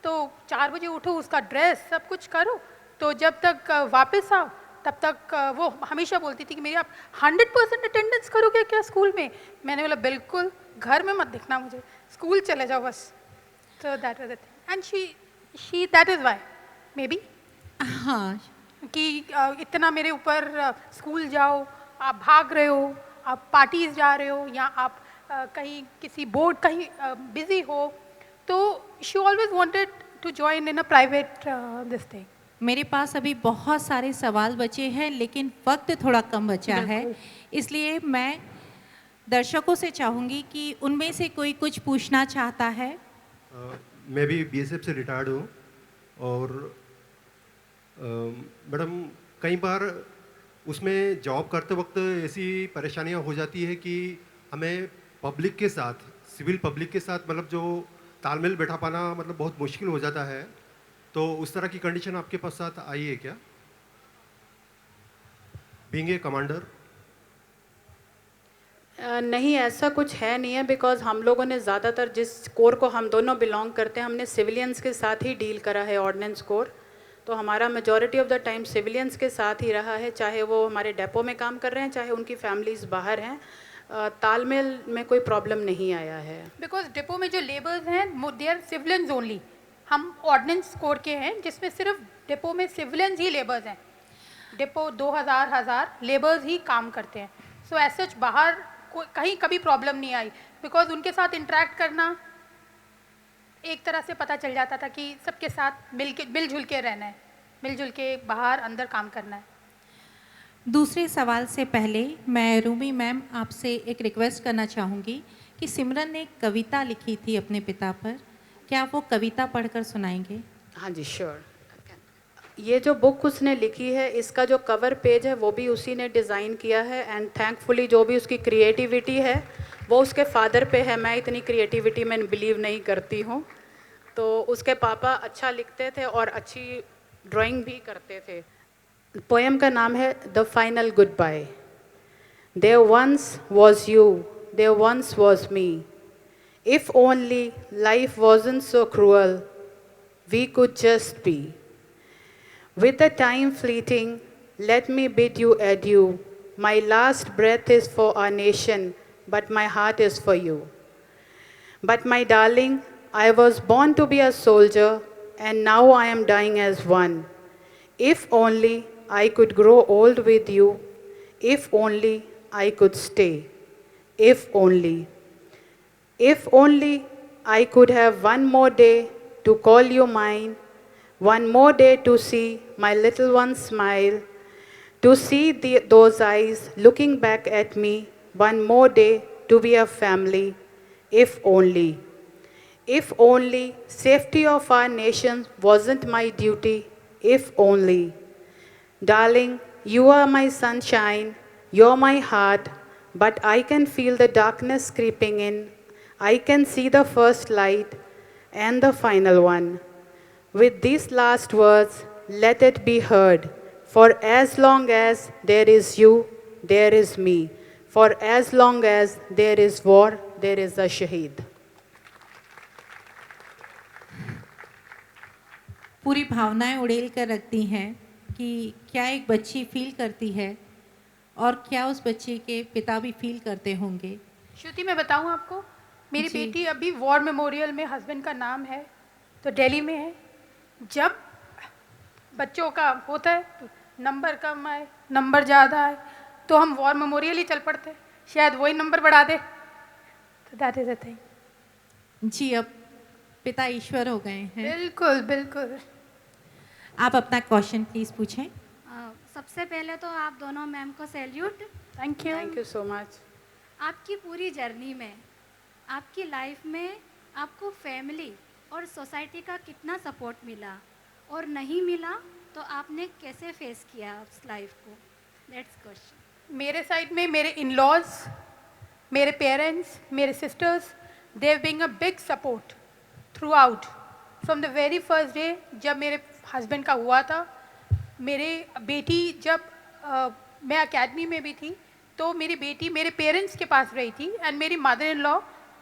तो 4 बजे उठो, उसका ड्रेस सब कुछ करो, तो जब तक वापस आओ तब तक वो हमेशा बोलती थी कि मेरी आप 100% अटेंडेंस करोगे क्या स्कूल में? मैंने बोला बिल्कुल, घर में मत देखना मुझे, स्कूल चले जाओ बस। तो that was it, and she that is why may be हाँ, कि इतना मेरे ऊपर स्कूल जाओ, आप भाग रहे हो, आप पार्टीज जा रहे हो, या आप कहीं किसी बोर्ड कहीं बिजी हो, तो she always wanted to join in a private this thing. मेरे पास अभी बहुत सारे सवाल बचे हैं, लेकिन वक्त थोड़ा कम बचा है, इसलिए मैं दर्शकों से चाहूँगी कि उनमें से कोई कुछ पूछना चाहता है। मैं भी बीएसएफ से रिटायर्ड हूँ और मैडम कई बार उसमें जॉब करते वक्त ऐसी परेशानियाँ हो जाती है कि हमें पब्लिक के साथ, सिविल पब्लिक के साथ मतलब जो तालमेल बैठा पाना मतलब बहुत मुश्किल हो जाता है। तो उस तरह की कंडीशन आपके पास साथ आई है क्या? Being a commander? नहीं, ऐसा कुछ है नहीं है, बिकॉज़ हम लोगों ने ज़्यादातर जिस कोर को हम दोनों बिलोंग करते हैं, हमने सिविलियंस के साथ ही डील करा है, ऑर्डिनेंस कोर। तो हमारा majority of the time civilians के साथ ही रहा है, चाहे वो हमारे डेपो में काम कर रहे हैं, चाहे उनकी फैमिलीज़ बाहर हैं। तालमेल में कोई प्रॉब्लम नहीं आया है। बिकॉज डिपो में जो लेबर्स हैं दे आर सिविलियंस ओनली। हम ऑर्डिनेंस कोर के हैं जिसमें सिर्फ डिपो में सिविलियंस ही लेबर्स हैं। डिपो 2000 लेबर्स ही काम करते हैं। सो एज सच बाहर कहीं कभी प्रॉब्लम नहीं आई, बिकॉज उनके साथ इंटरेक्ट करना एक तरह से पता चल जाता था कि सबके साथ मिलजुल के रहना है, मिलजुल के बाहर अंदर काम करना है। दूसरे सवाल से पहले मैं रूमी मैम आपसे एक रिक्वेस्ट करना चाहूँगी कि सिमरन ने एक कविता लिखी थी अपने पिता पर, क्या वो कविता पढ़कर सुनाएंगे? हाँ जी, श्योर। ये जो बुक उसने लिखी है, इसका जो कवर पेज है वो भी उसी ने डिज़ाइन किया है, एंड थैंकफुली जो भी उसकी क्रिएटिविटी है वो उसके फादर पे है। मैं इतनी क्रिएटिविटी में बिलीव नहीं करती हूँ। तो उसके पापा अच्छा लिखते थे और अच्छी ड्राइंग भी करते थे। पोएम का नाम है the final goodbye. There once was you, there once was me, if only life wasn't so cruel, we could just be. With the time fleeting, let me bid you adieu. My last breath is for our nation, but my heart is for you. But my darling, I was born to be a soldier, and now I am dying as one. If only I could grow old with you, if only I could stay, if only. If only I could have one more day to call you mine, one more day to see my little one smile, to see those eyes looking back at me, one more day to be a family, if only. If only safety of our nation wasn't my duty, if only. Darling, you are my sunshine, you're my heart, but I can feel the darkness creeping in. I can see the first light and the final one. With these last words, let it be heard. For as long as there is you, there is me. For as long as there is war, there is a shaheed. पूरी भावनाएं उड़ेल कर रखती हैं कि क्या एक बच्ची फील करती है और क्या उस बच्चे के पिता भी फील करते होंगे। श्रुति, मैं बताऊं आपको, मेरी जी। बेटी अभी वॉर मेमोरियल में, हस्बैंड का नाम है तो दिल्ली में है। जब बच्चों का होता है तो नंबर कम आए, नंबर ज़्यादा आए, तो हम वॉर मेमोरियल ही चल पड़ते हैं, शायद वही नंबर बढ़ा दे। तो दैट इज़ अ थिंग। जी, अब पिता ईश्वर हो गए हैं। बिल्कुल बिल्कुल। आप अपना क्वेश्चन प्लीज़ पूछें। सबसे पहले तो आप दोनों मैम को salute. Thank you. Thank you so much. आपकी पूरी जर्नी में, आपकी लाइफ में आपको फैमिली और सोसाइटी का कितना सपोर्ट मिला और नहीं मिला तो आपने कैसे फेस किया उस लाइफ को? That's question. मेरे साइड में मेरे इन लॉज, मेरे पेरेंट्स, मेरे sisters, they have been a big support throughout from the very first day. जब मेरे हस्बैंड का हुआ था, मेरे बेटी जब मैं अकेडमी में भी थी तो मेरी बेटी मेरे पेरेंट्स के पास रही थी, एंड मेरी मदर इन लॉ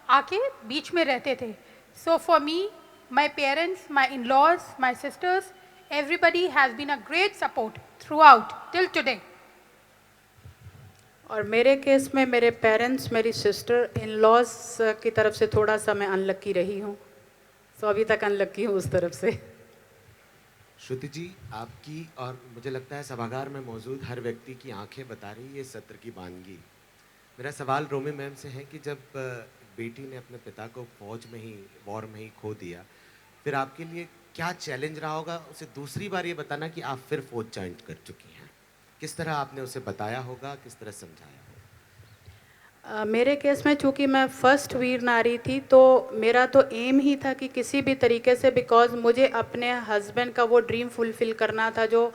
आके बीच में रहते थे। So for me, my parents, my in laws, my sisters, everybody has been a great support throughout till today. और मेरे केस में मेरे पेरेंट्स, मेरी सिस्टर, इन लॉज की तरफ से थोड़ा सा मैं अनलक्की रही हूँ। सो अभी तक अनलक्की हूँ उस तरफ से। श्रुति जी, आपकी और मुझे लगता है सभागार में मौजूद हर व्यक्ति की आंखें बता रही ये सत्र की वानगी। मेरा सवाल रोमी मैम से है कि जब बेटी ने अपने पिता को फौज में ही, वॉर में ही खो दिया, फिर आपके लिए क्या चैलेंज रहा होगा उसे दूसरी बार ये बताना कि आप फिर फौज ज्वाइन कर चुकी हैं? किस तरह आपने उसे बताया होगा, किस तरह समझाया होगा? मेरे केस में चूँकि मैं फर्स्ट वीर नारी थी, तो मेरा तो एम ही था कि किसी भी तरीके से, बिकॉज मुझे अपने हस्बैंड का वो ड्रीम फुलफ़िल करना था जो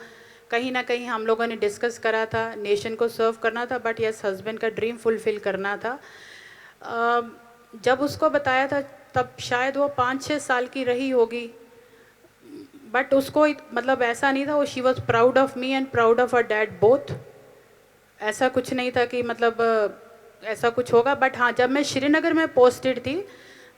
कहीं ना कहीं हम लोगों ने डिस्कस करा था, नेशन को सर्व करना था, बट यस, हस्बैंड का ड्रीम फुलफ़िल करना था। जब उसको बताया था तब शायद वो 5-6 साल की रही होगी, बट उसको मतलब ऐसा नहीं था। वो she was proud of me and proud of her dad both. ऐसा कुछ नहीं था कि मतलब ऐसा कुछ होगा। बट हाँ, जब मैं श्रीनगर में पोस्टेड थी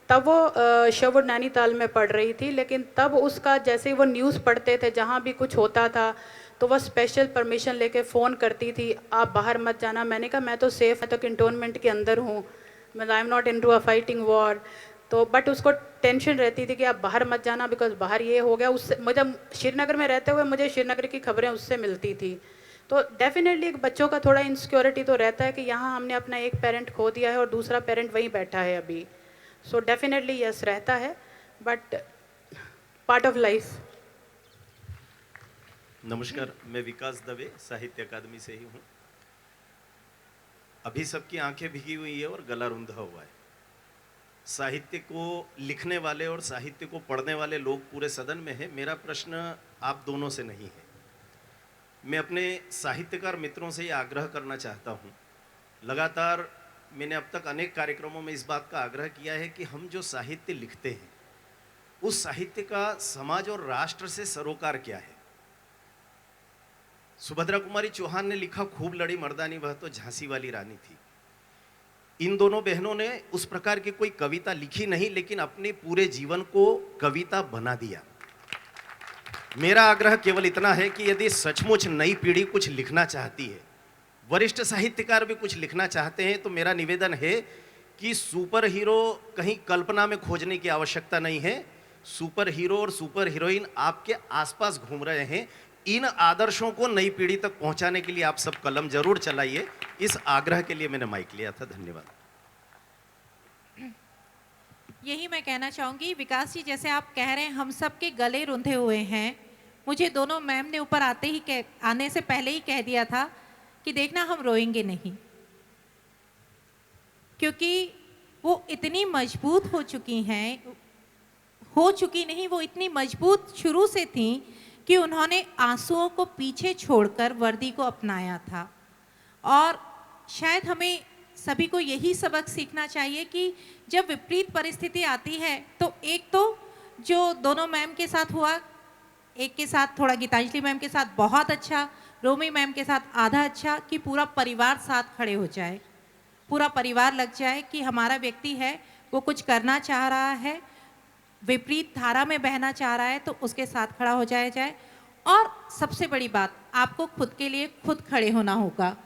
तब वो शवुड नैनीताल में पढ़ रही थी, लेकिन तब उसका जैसे ही वो न्यूज़ पढ़ते थे जहाँ भी कुछ होता था तो वह स्पेशल परमिशन लेके फ़ोन करती थी, आप बाहर मत जाना। मैंने कहा मैं तो सेफ़, मैं तो कंटोनमेंट के अंदर हूँ, मतलब I am not into a fighting war. तो बट उसको टेंशन रहती थी कि आप बाहर मत जाना बिकॉज बाहर ये हो गया। उससे मुझे श्रीनगर में रहते हुए मुझे श्रीनगर की खबरें उससे मिलती थी। तो डेफिनेटली एक बच्चों का थोड़ा इनसिक्योरिटी तो रहता है कि यहाँ हमने अपना एक पेरेंट खो दिया है और दूसरा पेरेंट वहीं बैठा है अभी। सो डेफिनेटली यस रहता है, बट पार्ट ऑफ लाइफ। नमस्कार, मैं विकास दवे साहित्य अकादमी से ही हूँ। अभी सबकी आंखें भीगी हुई है और गला रुंधा हुआ है। साहित्य को लिखने वाले और साहित्य को पढ़ने वाले लोग पूरे सदन में हैं। मेरा प्रश्न आप दोनों से नहीं है। मैं अपने साहित्यकार मित्रों से ये आग्रह करना चाहता हूँ। लगातार मैंने अब तक अनेक कार्यक्रमों में इस बात का आग्रह किया है कि हम जो साहित्य लिखते हैं उस साहित्य का समाज और राष्ट्र से सरोकार क्या है। सुभद्रा कुमारी चौहान ने लिखा, खूब लड़ी मर्दानी वह तो झांसी वाली रानी थी। इन दोनों बहनों ने उस प्रकार की कोई कविता लिखी नहीं, लेकिन अपने पूरे जीवन को कविता बना दिया। मेरा आग्रह केवल इतना है कि यदि सचमुच नई पीढ़ी कुछ लिखना चाहती है, वरिष्ठ साहित्यकार भी कुछ लिखना चाहते हैं, तो मेरा निवेदन है कि सुपर हीरो कहीं कल्पना में खोजने की आवश्यकता नहीं है। सुपर हीरो और सुपर हीरोइन आपके आसपास घूम रहे हैं। इन आदर्शों को नई पीढ़ी तक पहुंचाने के लिए आप सब कलम जरूर चलाइए। इस आग्रह के लिए मैंने माइक लिया था। धन्यवाद। यही मैं कहना चाहूँगी, विकास जी जैसे आप कह रहे हैं हम सब के गले रुंधे हुए हैं। मुझे दोनों मैम ने ऊपर आने से पहले ही कह दिया था कि देखना हम रोएंगे नहीं, क्योंकि वो इतनी मजबूत हो चुकी हैं, वो इतनी मजबूत शुरू से थी कि उन्होंने आंसुओं को पीछे छोड़कर वर्दी को अपनाया था। और शायद हमें सभी को यही सबक सीखना चाहिए कि जब विपरीत परिस्थिति आती है तो एक तो जो दोनों मैम के साथ हुआ, एक के साथ थोड़ा गीतांजलि मैम के साथ बहुत अच्छा, रोमी मैम के साथ आधा अच्छा, कि पूरा परिवार साथ खड़े हो जाए, पूरा परिवार लग जाए कि हमारा व्यक्ति है वो कुछ करना चाह रहा है, विपरीत धारा में बहना चाह रहा है, तो उसके साथ खड़ा हो जाए। और सबसे बड़ी बात, आपको खुद के लिए खुद खड़े होना होगा।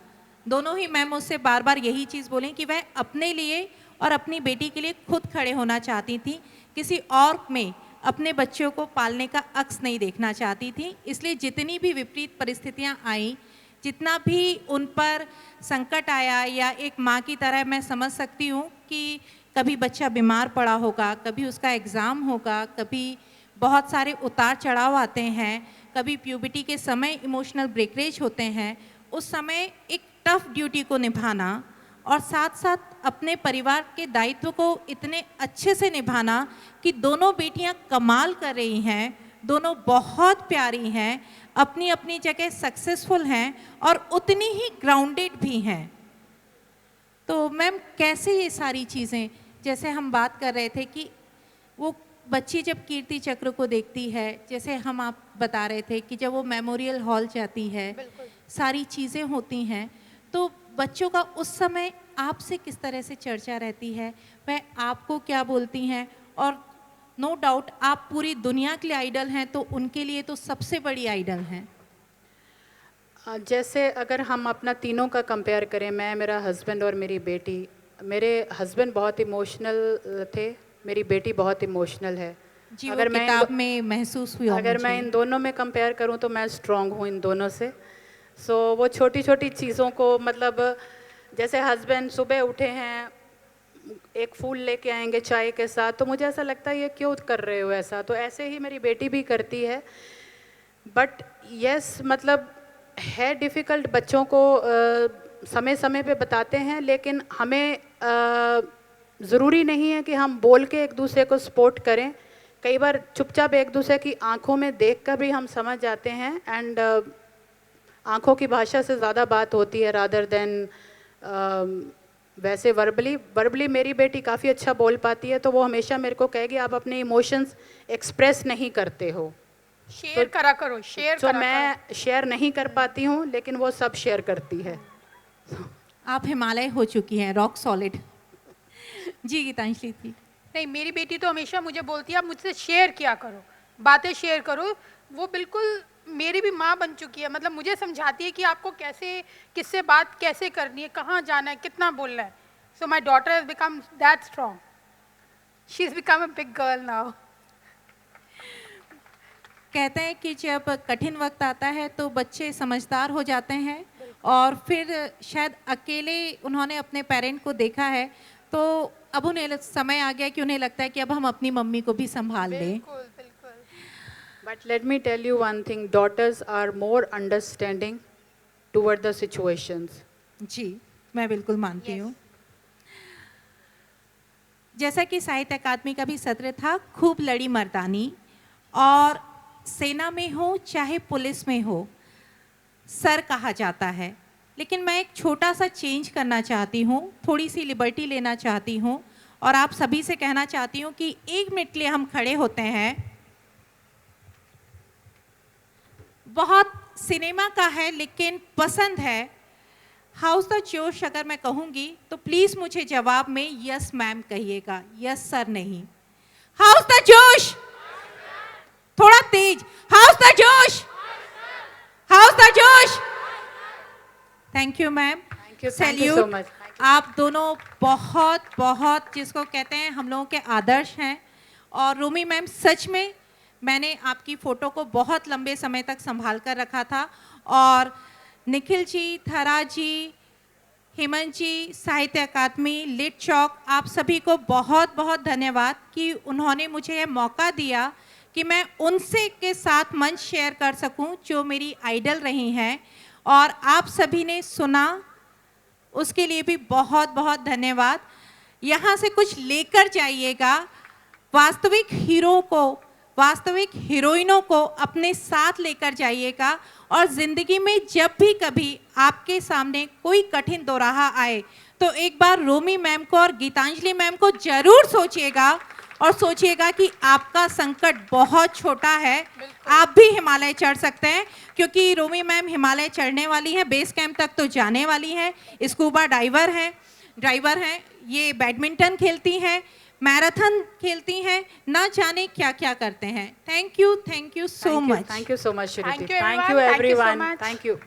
दोनों ही मैम मुझसे बार बार यही चीज़ बोलें कि वह अपने लिए और अपनी बेटी के लिए खुद खड़े होना चाहती थी, किसी और में अपने बच्चों को पालने का अक्स नहीं देखना चाहती थी। इसलिए जितनी भी विपरीत परिस्थितियाँ आई, जितना भी उन पर संकट आया, या एक माँ की तरह मैं समझ सकती हूँ कि कभी बच्चा बीमार पड़ा होगा, कभी उसका एग्ज़ाम होगा, कभी बहुत सारे उतार चढ़ाव आते हैं, कभी प्यूबर्टी के समय इमोशनल ब्रेकरेज होते हैं। उस समय एक टफ ड्यूटी को निभाना और साथ साथ अपने परिवार के दायित्व को इतने अच्छे से निभाना कि दोनों बेटियां कमाल कर रही हैं, दोनों बहुत प्यारी हैं, अपनी अपनी जगह सक्सेसफुल हैं और उतनी ही ग्राउंडेड भी हैं। तो मैम कैसे ये सारी चीज़ें, जैसे हम बात कर रहे थे कि वो बच्ची जब कीर्ति चक्र को देखती है, जैसे हम आप बता रहे थे कि जब वो मेमोरियल हॉल जाती है, सारी चीज़ें होती हैं, तो बच्चों का उस समय आपसे किस तरह से चर्चा रहती है, वह आपको क्या बोलती हैं? और नो डाउट आप पूरी दुनिया के लिए आइडल हैं, तो उनके लिए तो सबसे बड़ी आइडल हैं। जैसे अगर हम अपना तीनों का कंपेयर करें, मैं, मेरा हस्बैंड और मेरी बेटी। मेरे हस्बैंड बहुत इमोशनल थे, मेरी बेटी बहुत इमोशनल है। जी, अगर वो किताब में महसूस हुई, अगर मैं इन दोनों में कंपेयर करूं तो मैं स्ट्रांग हूं इन दोनों से। सो वो छोटी छोटी चीज़ों को, मतलब जैसे हस्बैंड सुबह उठे हैं, एक फूल लेके आएंगे चाय के साथ, तो मुझे ऐसा लगता है ये क्यों कर रहे हो ऐसा। तो ऐसे ही मेरी बेटी भी करती है। बट यस, मतलब है डिफ़िकल्ट, बच्चों को समय समय पे बताते हैं, लेकिन हमें ज़रूरी नहीं है कि हम बोल के एक दूसरे को सपोर्ट करें। कई बार चुपचाप एक दूसरे की आंखों में देख कर भी हम समझ जाते हैं। एंड आंखों की भाषा से ज़्यादा बात होती है रादर देन वैसे वर्बली मेरी बेटी काफ़ी अच्छा बोल पाती है, तो वो हमेशा मेरे को कहेगी आप अपने इमोशंस एक्सप्रेस नहीं करते हो, शेयर करा करो, शेयर तो मैं शेयर नहीं कर पाती हूँ, लेकिन वो सब शेयर करती है। आप हिमालय हो चुकी हैं, रॉक सॉलिड। जी गीतांजलि थी। नहीं, मेरी बेटी तो हमेशा मुझे बोलती है आप मुझसे शेयर किया करो, बातें शेयर करो। वो बिल्कुल मेरी भी माँ बन चुकी है, मतलब मुझे समझाती है कि आपको कैसे, किससे बात कैसे करनी है, कहाँ जाना है, कितना बोलना है। So my daughter has become that strong, she is become a big girl now. कहते हैं कि जब कठिन वक्त आता है तो बच्चे समझदार हो जाते हैं, और फिर शायद अकेले उन्होंने अपने पेरेंट को देखा है, तो अब उन्हें समय आ गया कि उन्हें लगता है कि अब हम अपनी मम्मी को भी संभाल लें। बिल्कुल बिल्कुल। But let me tell you one thing, daughters are more understanding toward the situations. जी, मैं बिल्कुल मानती हूँ। जैसा कि साहित्य अकादमी का भी सत्र था, खूब लड़ी मर्दानी, और सेना में हो चाहे पुलिस में हो, सर कहा जाता है। लेकिन मैं एक छोटा सा चेंज करना चाहती हूँ, थोड़ी सी लिबर्टी लेना चाहती हूँ, और आप सभी से कहना चाहती हूँ कि 1 मिनट के लिए हम खड़े होते हैं। बहुत सिनेमा का है लेकिन पसंद है, हाउस द जोश अगर मैं कहूँगी तो प्लीज़ मुझे जवाब में यस मैम कहिएगा, यस सर नहीं। हाउस द जोश, थोड़ा तेज, हाउस द जोश, हाउस द जोश। Thank you ma'am, Thank you so much. आप दोनों बहुत बहुत, जिसको कहते हैं हम लोगों के आदर्श हैं। और रोमी मैम, सच में मैंने आपकी फ़ोटो को बहुत लंबे समय तक संभाल कर रखा था, और निखिल जी, थरा जी, हेमंत जी, साहित्य अकादमी, लिट चौक, आप सभी को बहुत बहुत धन्यवाद कि उन्होंने मुझे यह मौका दिया कि मैं उनसे के साथ मंच शेयर कर सकूं जो मेरी आइडल रही हैं, और आप सभी ने सुना, उसके लिए भी बहुत बहुत धन्यवाद। यहाँ से कुछ लेकर जाइएगा, वास्तविक हीरो को, वास्तविक हीरोइनों को अपने साथ लेकर जाइएगा, और ज़िंदगी में जब भी कभी आपके सामने कोई कठिन दोराहा आए तो एक बार रोमी मैम को और गीतांजलि मैम को जरूर सोचिएगा, और सोचिएगा कि आपका संकट बहुत छोटा है, आप भी हिमालय चढ़ सकते हैं, क्योंकि रोमी मैम हिमालय चढ़ने वाली हैं, बेस कैंप तक तो जाने वाली हैं, स्कूबा ड्राइवर हैं, ये बैडमिंटन खेलती हैं, मैराथन खेलती हैं, ना जाने क्या क्या करते हैं। Thank you so much. Thank you so much, Shruti. Thank you, Thank everyone. you, Thank you so everyone. much. Thank you.